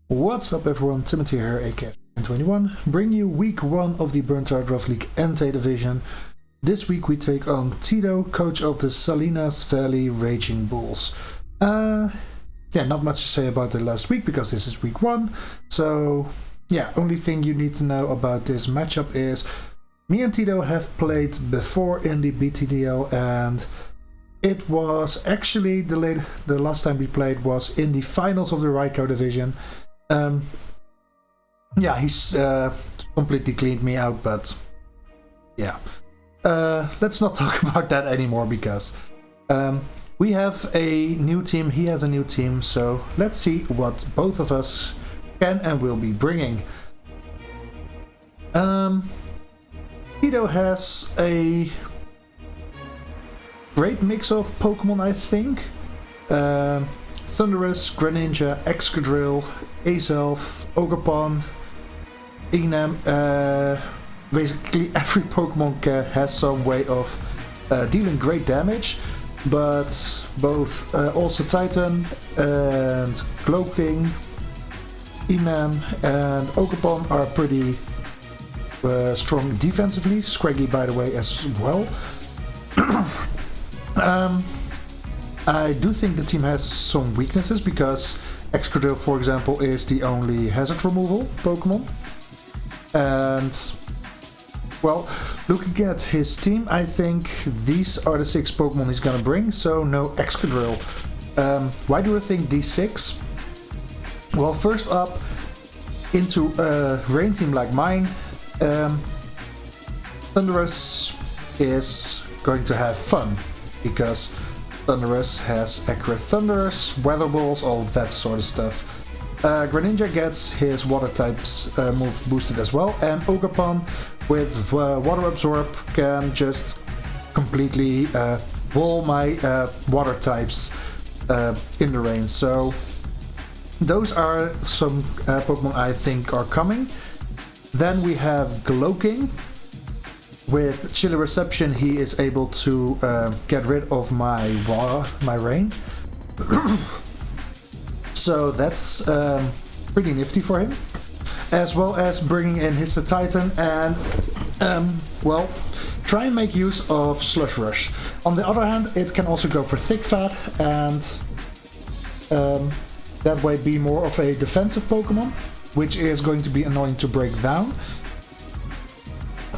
What's up everyone, Timothy here, aka 21, bring you week 1 of the Burnt Out Rough League NT division. This week we take on Tito, coach of the Salinas Valley Raging Bulls. Yeah, not much to say about the last week because this is week 1. So yeah, only thing you need to know about this matchup is me and Tito have played before in the BTDL, and it was actually the last time we played was in the finals of the Raiko division. Yeah, he's completely cleaned me out, but yeah. Let's not talk about that anymore because we have a new team, he has a new team, so let's see what both of us can and will be bringing. Tito has a great mix of Pokemon, I think. Thundurus, Greninja, Excadrill, Azelf, Ogerpon, Enam. Basically every Pokemon has some way of dealing great damage, but both also Titan and Cloaking, Enam and Ogerpon are pretty strong defensively. Scraggy, by the way, as well. I do think the team has some weaknesses because Excadrill, for example, is the only hazard removal Pokemon. And, well, looking at his team, I think these are the 6 Pokemon he's gonna bring, so no Excadrill. Why do I think these 6? Well, first up, into a rain team like mine, Thundurus is going to have fun because Thundurus has accurate Thunders, Weather Balls, all that sort of stuff. Greninja gets his Water types move boosted as well, and Ogerpon with Water Absorb can just completely wall my Water types in the rain. So those are some Pokemon I think are coming. Then we have Gloaking. With Chilly Reception, he is able to get rid of my rain. So that's pretty nifty for him. As well as bringing in his Titan and, well, try and make use of Slush Rush. On the other hand, it can also go for Thick Fat and that way be more of a defensive Pokemon, which is going to be annoying to break down.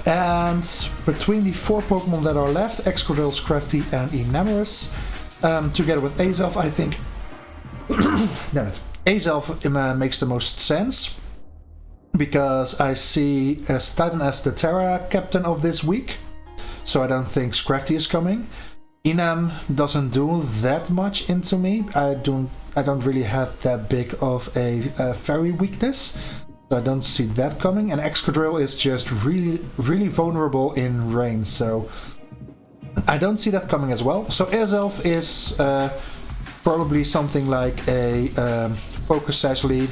And between the 4 Pokemon that are left, Excadrill, Scrafty, and Enamorous, together with Azelf, I think damn it, Azelf makes the most sense because I see Titan as the Terra captain of this week, so I don't think Scrafty is coming. Enam doesn't do that much into me. I don't really have that big of a fairy weakness. So I don't see that coming, and Excadrill is just really vulnerable in rain, so I don't see that coming as well. So Azelf is probably something like a Focus Sash lead,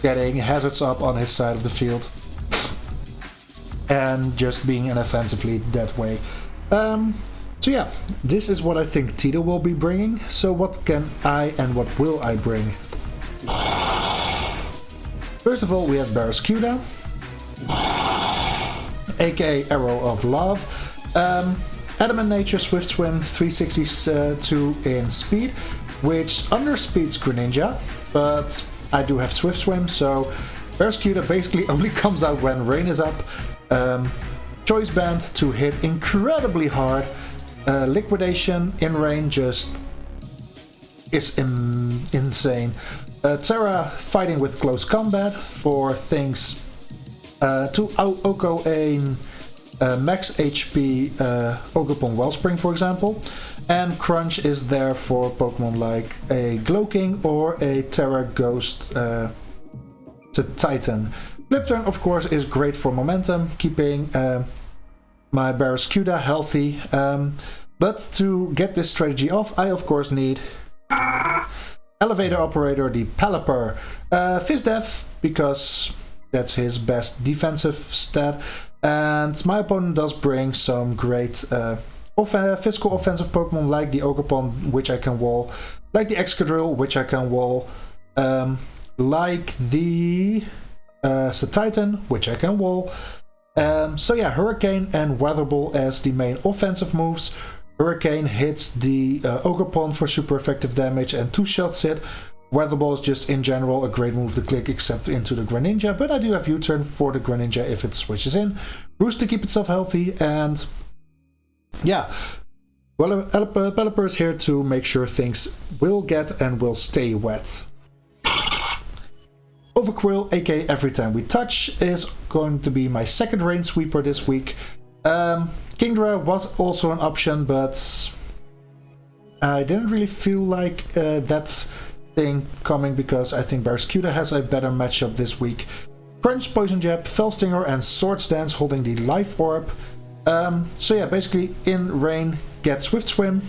getting hazards up on his side of the field, and just being an offensive lead that way. So yeah, this is what I think Tito will be bringing. So what can I and what will I bring? First of all, we have Barraskewda, aka Arrow of Love. Adamant Nature, Swift Swim, 362 in speed, which underspeeds Greninja, but I do have Swift Swim, so Barraskewda basically only comes out when rain is up. Choice Band to hit incredibly hard. Liquidation in rain just is insane. Terra fighting with close combat for things to Oko a max HP Ogerpon Wellspring, for example, and Crunch is there for Pokemon like a Gloaking or a Terra Ghost to Titan. Flip Turn, of course, is great for momentum, keeping my Barraskewda healthy, but to get this strategy off, I of course need Elevator Operator, the Pelipper, Fizdef, because that's his best defensive stat, and my opponent does bring some great physical offensive Pokemon like the Ogerpon, which I can wall, like the Excadrill, which I can wall, like the Titan, which I can wall. So yeah, Hurricane and Weather Ball as the main offensive moves. Hurricane hits the Ogerpon for super effective damage and 2-shots hit. Weather Ball is just in general a great move to click except into the Greninja, but I do have U-turn for the Greninja if it switches in. Boost to keep itself healthy, and yeah, well, Pelipper is here to make sure things will get and will stay wet. Overquill, aka Every Time We Touch, is going to be my second rain sweeper this week. Kingdra was also an option, but I didn't really feel like that thing coming because I think Barraskewda has a better matchup this week. Crunch, Poison Jab, Fell Stinger, and Swords Dance holding the Life Orb. So yeah, basically in rain, get Swift Swim,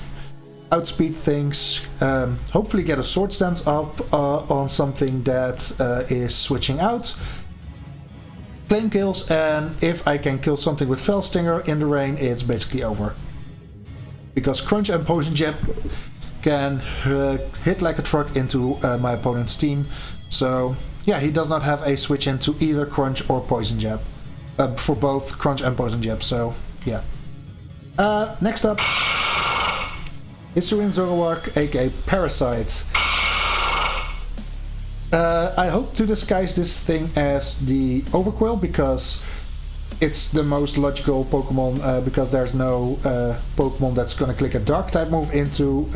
outspeed things, hopefully get a Swords Dance up on something that is switching out. Claim kills, and if I can kill something with Fell Stinger in the rain, it's basically over. Because Crunch and Poison Jab can hit like a truck into my opponent's team. So yeah, he does not have a switch into either Crunch or Poison Jab. For both Crunch and Poison Jab, so yeah. Next up, Hisuian Zoroark, aka Parasite. I hope to disguise this thing as the Overquill because it's the most logical Pokemon, because there's no Pokemon that's gonna click a Dark type move into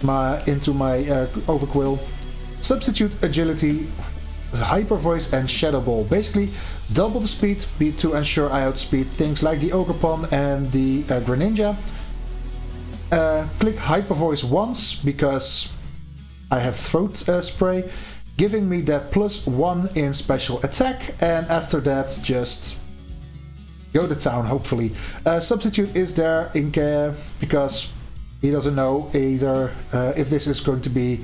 my Overquill. Substitute Agility, Hyper Voice, and Shadow Ball. Basically, double the speed to ensure I outspeed things like the Ogerpon and the Greninja. Click Hyper Voice once because I have Throat Spray, giving me that +1 in special attack, and after that just go to town, hopefully. Substitute is there in because he doesn't know either if this is going to be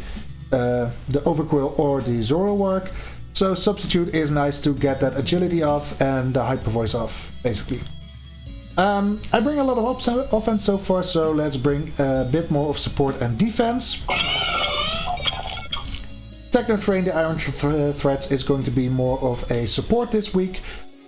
the Overquill or the Zoroark. So Substitute is nice to get that agility off and the Hyper Voice off, basically. I bring a lot of offense so far, so let's bring a bit more of support and defense. Techno Train, the Iron Threats, is going to be more of a support this week.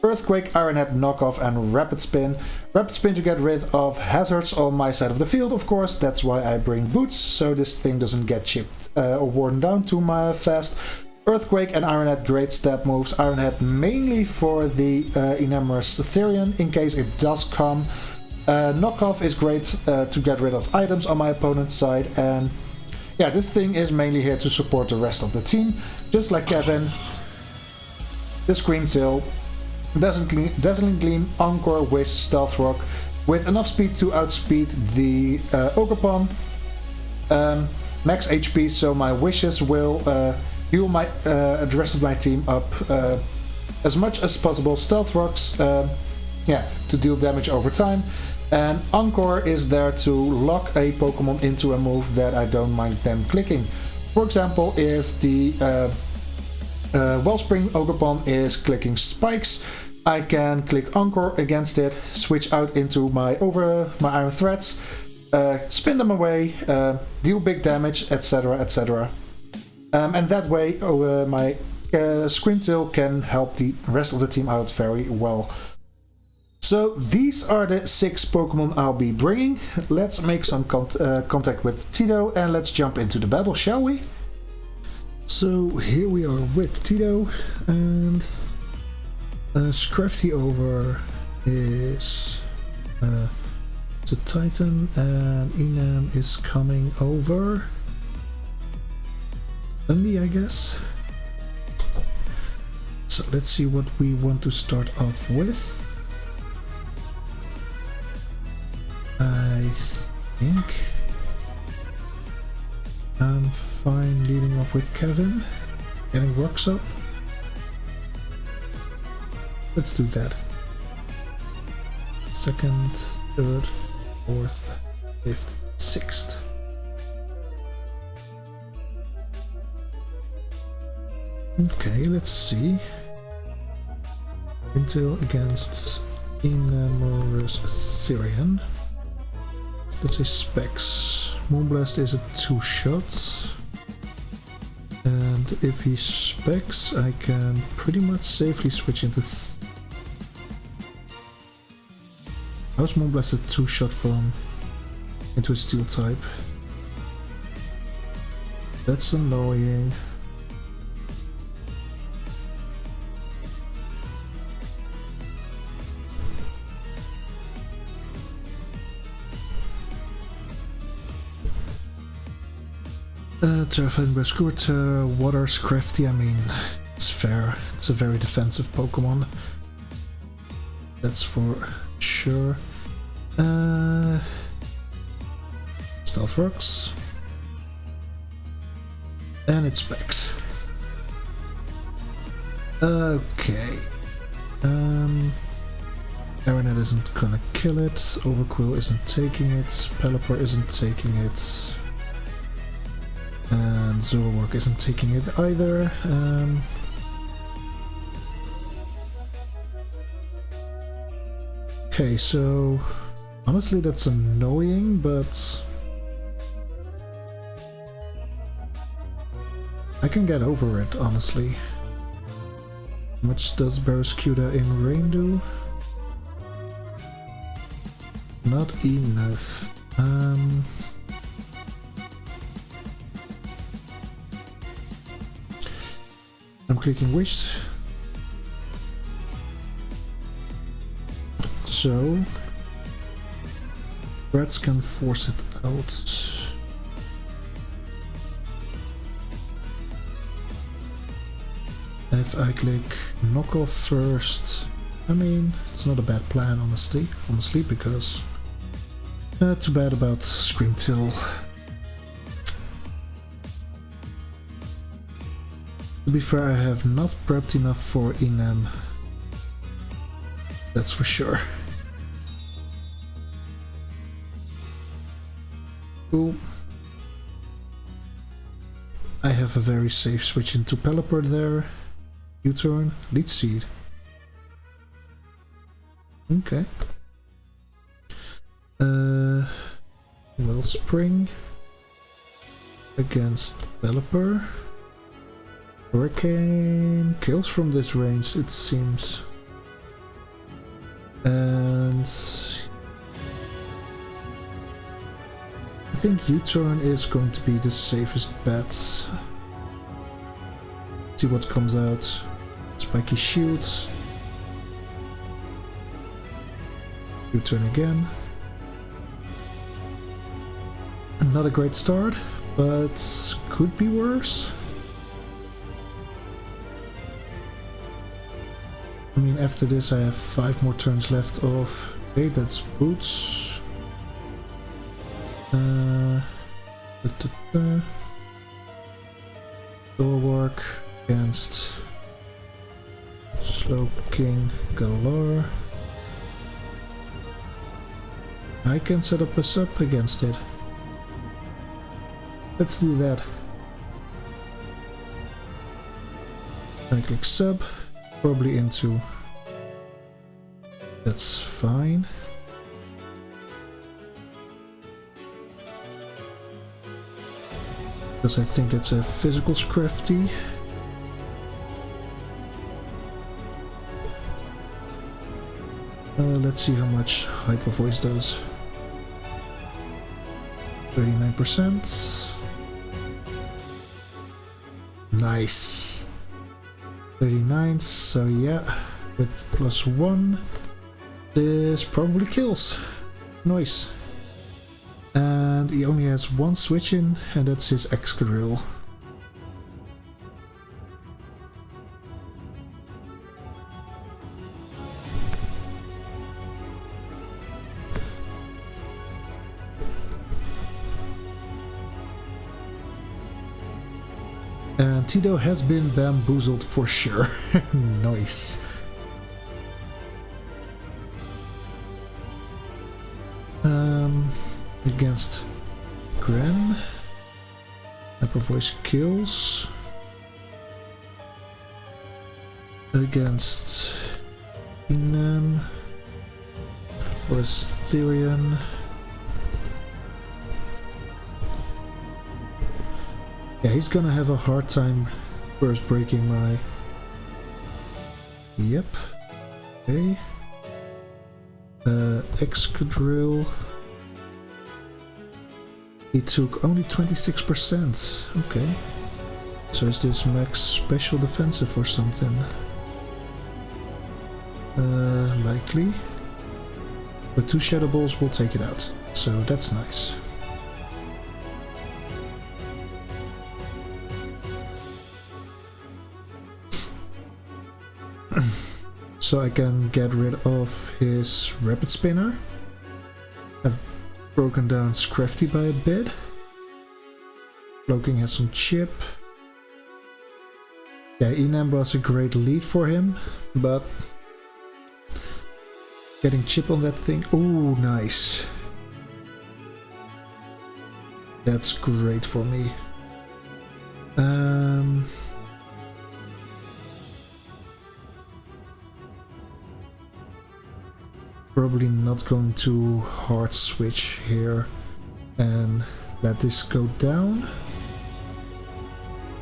Earthquake, Iron Head, Knockoff, and Rapid Spin. Rapid Spin to get rid of hazards on my side of the field, of course. That's why I bring Boots, so this thing doesn't get chipped or worn down too fast. Earthquake and Iron Head, great stab moves. Iron Head mainly for the Enamorous Therian, in case it does come. Knockoff is great to get rid of items on my opponent's side, and yeah, this thing is mainly here to support the rest of the team. Just like Kevin, the Scream Tail, Dazzling Gleam, Encore, Wish, Stealth Rock, with enough speed to outspeed the Ogerpon. Max HP, so my wishes will heal the rest of my team up as much as possible. Stealth Rocks, yeah, to deal damage over time. And Encore is there to lock a Pokemon into a move that I don't mind them clicking. For example, if the Wellspring Ogerpon is clicking Spikes, I can click Encore against it, switch out into my Iron Threats, spin them away, deal big damage, etc, etc. And that way my Screamtail can help the rest of the team out very well. So these are the 6 Pokemon I'll be bringing. Let's make some contact with Tito and let's jump into the battle, shall we? So here we are with Tito, and Scrafty over is the Titan, and Enam is coming over. Andy, I guess. So let's see what we want to start off with. I think I'm fine leading off with Kevin, getting rocks up. Let's do that. Second, third, fourth, fifth, sixth. Okay, let's see. Until against Enamorous Therian. Let's say Specs. Moonblast is a 2-shot. And if he specs, I can pretty much safely switch into... How's Moonblasted 2-shot from into a steel type? That's annoying. Terrifying by Scooter, Water's crafty, I mean, it's fair. It's a very defensive Pokemon. That's for sure. Stealth Rocks. And it specs. Okay. Aeronet isn't gonna kill it, Overquill isn't taking it, Pelipper isn't taking it. And Zoroark isn't taking it either. Okay, so honestly that's annoying, but I can get over it, honestly. How much does Barraskewda in rain do? Not enough. I'm clicking Wish. So Rats can force it out. If I click knock off first, I mean, it's not a bad plan, honestly, because too bad about Screamtail. To be fair, I have not prepped enough for Enam. That's for sure. Cool. I have a very safe switch into Pelipper there. U-turn, Leech Seed. Okay. Wellspring against Pelipper. Hurricane kills from this range, it seems. And I think U-turn is going to be the safest bet. See what comes out. Spiky shields. U-turn again. Not a great start, but could be worse. I mean, after this I have 5 more turns left of... Okay, that's Boots. Zoroark against Slowking Galar. I can set up a sub against it. Let's do that. I click sub. Probably into... That's fine. Because I think that's a physical Scrafty. Let's see how much Hyper Voice does. 39%. Nice. 39, so yeah, with +1, this probably kills. Nice. And he only has 1 switch in, and that's his Excadrill. And Tito has been bamboozled for sure. Nice. Against Gren. Hyper Voice kills. Against Enam. Or Asterion. Yeah, he's gonna have a hard time first breaking my... Yep. Okay. Excadrill. He took only 26%. Okay. So is this max special defensive or something? Likely. But 2 Shadow Balls will take it out. So that's nice. So I can get rid of his Rapid Spinner. I've broken down Scrafty by a bit. Cloaking has some chip. Yeah, Enam was a great lead for him, but getting chip on that thing, ooh, nice. That's great for me. Probably not going to hard switch here and let this go down.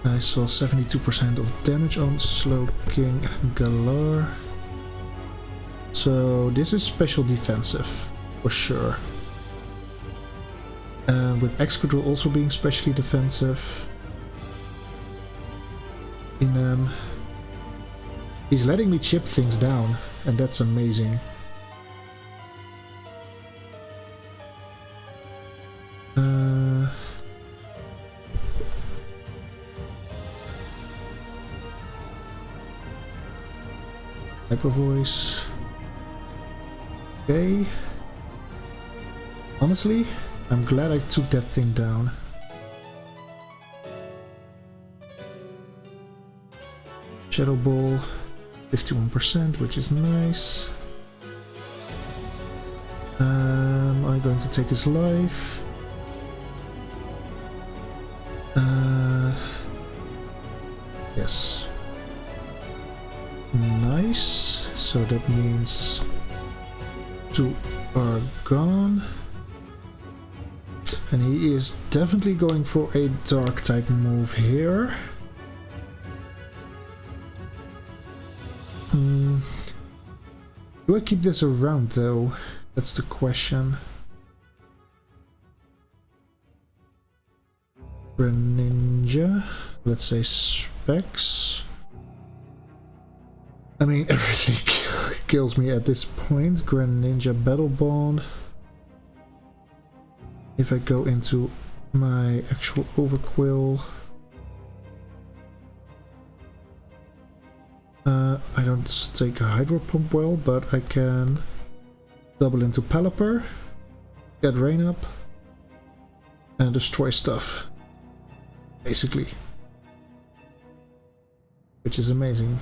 I saw 72% of damage on Slowking Galar. So this is special defensive for sure. And with Excadrill also being specially defensive. He's letting me chip things down, and that's amazing. Hyper Voice. Okay. Honestly, I'm glad I took that thing down. Shadow Ball, 51%, which is nice. I'm going to take his life. Yes. Nice. So that means 2 are gone. And he is definitely going for a dark type move here. Do I keep this around though? That's the question. Greninja. Let's say Specs. I mean, everything kills me at this point. Greninja Battle Bond. If I go into my actual Overquill, I don't take a Hydro Pump well, but I can double into Pelipper, get Rain Up, and destroy stuff, basically, which is amazing.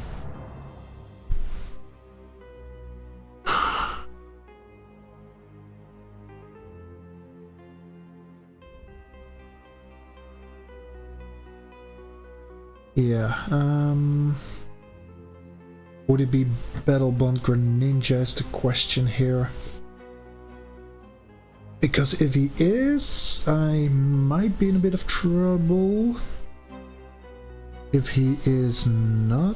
Yeah, would it be Battle Bond Greninja is the question here. Because if he is, I might be in a bit of trouble. If he is not...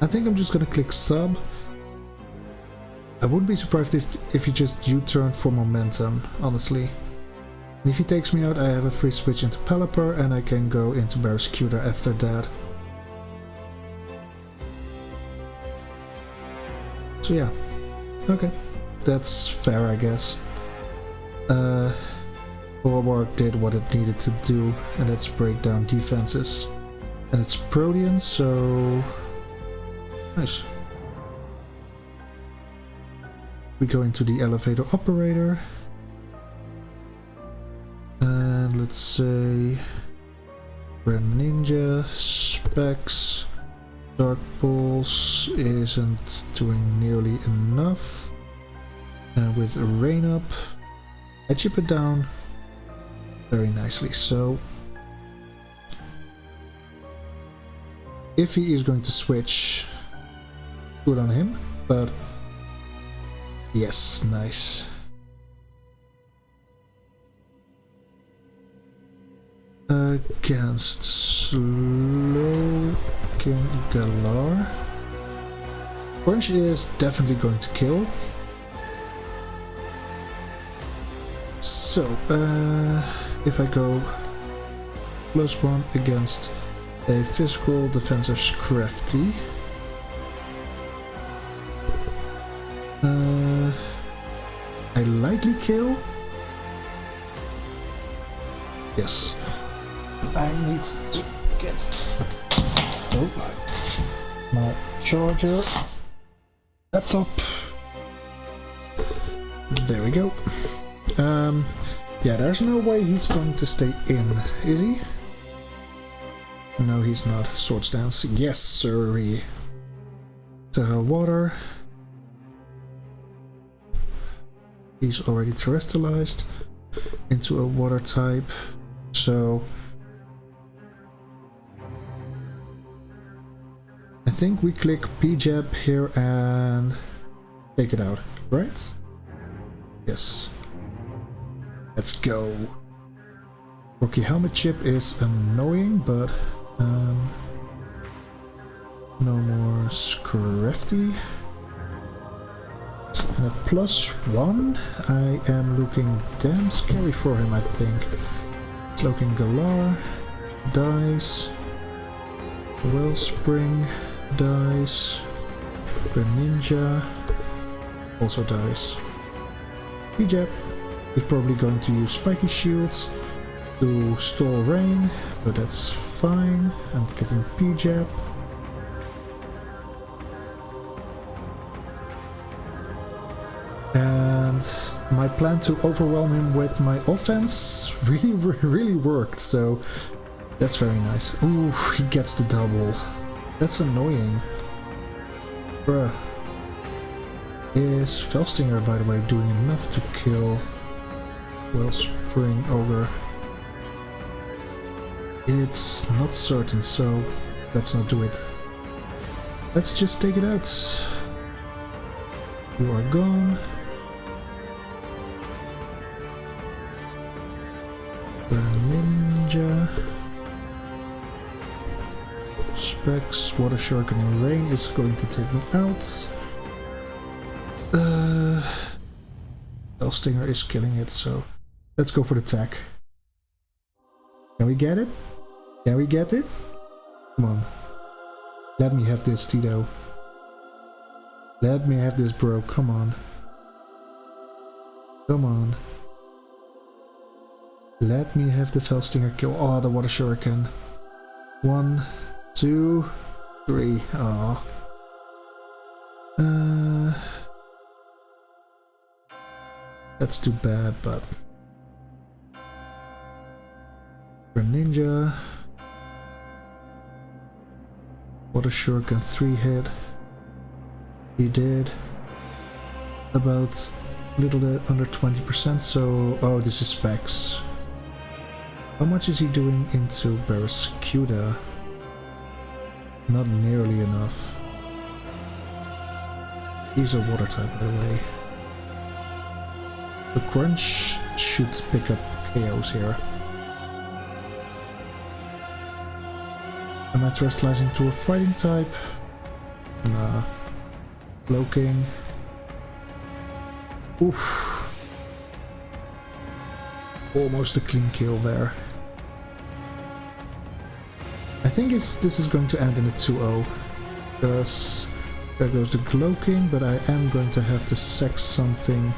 I think I'm just gonna click sub. I wouldn't be surprised if he just U-turn for momentum, honestly. And if he takes me out, I have a free switch into Pelipper and I can go into Barraskewda after that. So yeah, okay, that's fair, I guess. Bulwark did what it needed to do, and that's break down defenses. And it's Protean, so... nice. We go into the elevator operator. And let's say... Greninja, Specs, Dark Pulse isn't doing nearly enough. And with a Rain Up, I chip it down very nicely. So if he is going to switch, good on him, but yes, nice. Against Slow King Galar. Orange is definitely going to kill. So, if I go +1 against a physical defensive crafty, I likely kill. Yes. I need to get my charger, laptop. There we go. Yeah, there's no way he's going to stay in, is he? No, he's not. Sword stance. Yes, sirree. Water. He's already terrestrialized into a water type, so I think we click P-Jab here and take it out, right? Yes. Let's go. Rocky helmet chip is annoying, but no more Scrafty. And at +1, I am looking damn scary for him, I think. Cloaking Galar dies. Wellspring dies. Greninja also dies. P-Jab is probably going to use Spiky Shields to stall rain, but that's fine. I'm clicking P-Jab. And my plan to overwhelm him with my offense really worked, so that's very nice. Ooh, he gets the double. That's annoying. Bruh. Is Felstinger, by the way, doing enough to kill Wellspring Ogre? It's not certain, so let's not do it. Let's just take it out. You are gone. Ninja. Specs, Water Shuriken and Rain is going to take me out. Stinger is killing it, so let's go for the attack. Can we get it? Can we get it? Come on. Let me have this, Tito. Let me have this, bro. Come on. Come on. Let me have the Felstinger kill. Oh, the Water Shuriken. 1, 2, 3. Oh. That's too bad, but Greninja. Water Shuriken 3 hit. He did about a little bit under 20%, so oh, this is specs. How much is he doing into Barraskewda? Not nearly enough. He's a water type, by the way. The crunch should pick up KOs here. Am I terrestrializing to a fighting type? Nah. Cloaking. Oof. Almost a clean kill there. I think this is going to end in a 2-0. Because there goes the cloaking, but I am going to have to sack something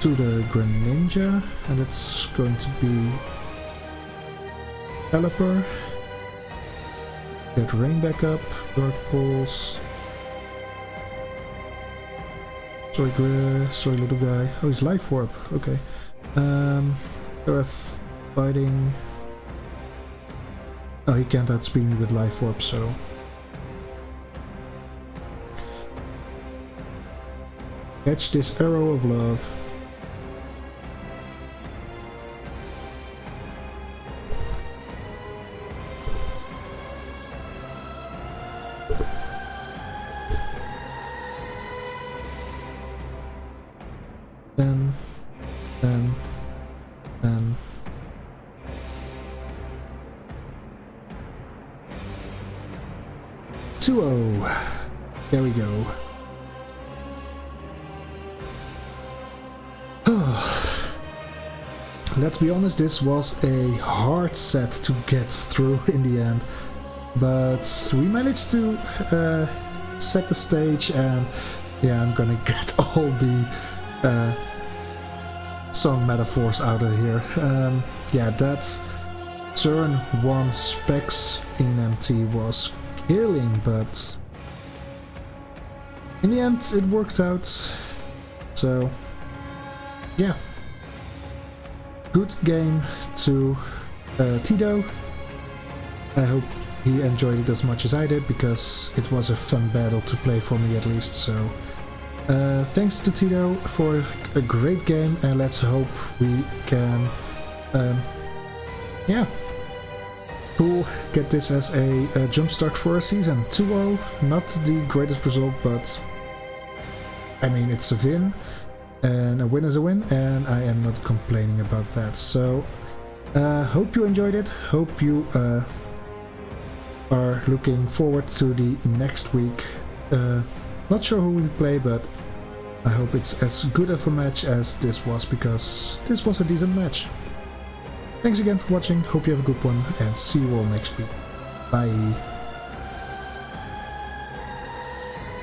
to the Greninja, and it's going to be Pelipper. Get Rain back up, Dark Pulse. Sorry little guy. Oh, he's Life Orb, okay. They're fighting. Oh, he can't outspeed me with Life Orb, so. Catch this arrow of love. Then 2-0. There we go. Let's be honest, this was a hard set to get through in the end, but we managed to set the stage, and yeah, I'm gonna get all the song metaphors out of here. Yeah, that turn 1 specs in MT was killing, but in the end it worked out, so yeah. Good game to Tito. I hope he enjoyed it as much as I did, because it was a fun battle to play for me at least. So thanks to Tito for a great game, and let's hope we can yeah, cool, get this as a jumpstart for a season. 2-0, not the greatest result, but I mean, it's a win. And a win is a win, and I am not complaining about that. So, hope you enjoyed it. Hope you are looking forward to the next week. Not sure who we play, but I hope it's as good of a match as this was, because this was a decent match. Thanks again for watching. Hope you have a good one, and see you all next week. Bye.